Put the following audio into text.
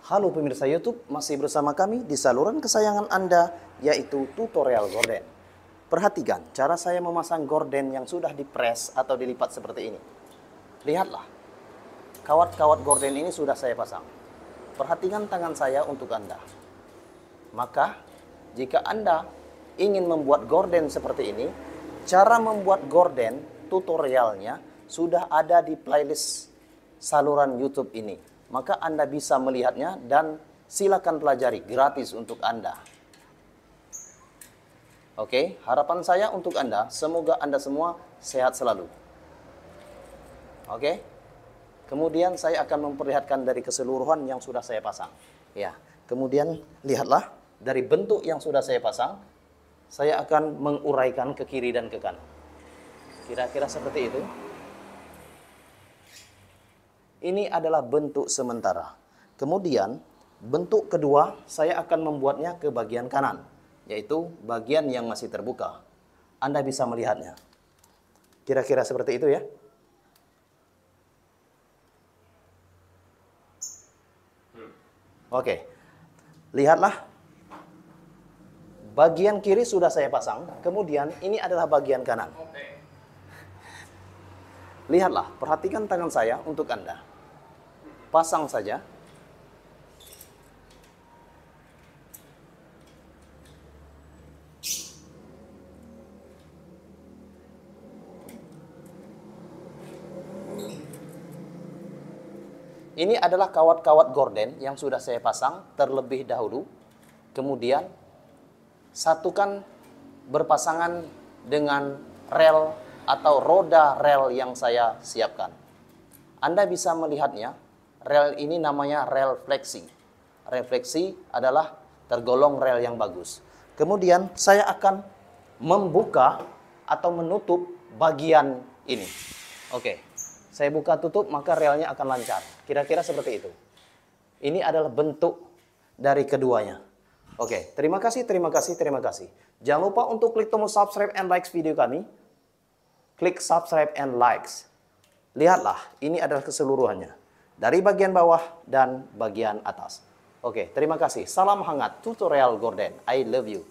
Halo pemirsa YouTube, masih bersama kami di saluran kesayangan Anda, yaitu tutorial gorden. Perhatikan cara saya memasang gorden yang sudah dipres atau dilipat seperti ini. Lihatlah, kawat-kawat gorden ini sudah saya pasang. Perhatikan tangan saya untuk Anda. Maka, jika Anda ingin membuat gorden seperti ini, cara membuat gorden tutorialnya sudah ada di playlist saluran YouTube ini. Maka Anda bisa melihatnya dan silakan pelajari, gratis untuk Anda. Oke, harapan saya untuk Anda, semoga Anda semua sehat selalu. Oke, kemudian saya akan memperlihatkan dari keseluruhan yang sudah saya pasang. Ya, kemudian lihatlah dari bentuk yang sudah saya pasang, saya akan menguraikan ke kiri dan ke kanan. Kira-kira seperti itu. Ini adalah bentuk sementara. Kemudian, bentuk kedua saya akan membuatnya ke bagian kanan, yaitu bagian yang masih terbuka. Anda bisa melihatnya. Kira-kira seperti itu ya. Oke. Lihatlah. Bagian kiri sudah saya pasang, kemudian ini adalah bagian kanan. Lihatlah, perhatikan tangan saya untuk Anda. Pasang saja. Ini adalah kawat-kawat gorden yang sudah saya pasang terlebih dahulu. Kemudian satukan berpasangan dengan rel atau roda rel yang saya siapkan. Anda bisa melihatnya. Rel ini namanya rel fleksi. Rel fleksi adalah tergolong rel yang bagus. Kemudian saya akan membuka atau menutup bagian ini. Oke, saya buka tutup maka relnya akan lancar. Kira-kira seperti itu. Ini adalah bentuk dari keduanya. Oke, terima kasih, terima kasih, terima kasih. Jangan lupa untuk klik tombol subscribe and like video kami. Klik subscribe and likes. Lihatlah, ini adalah keseluruhannya. Dari bagian bawah dan bagian atas. Oke, terima kasih. Salam hangat tutorial gorden. I love you.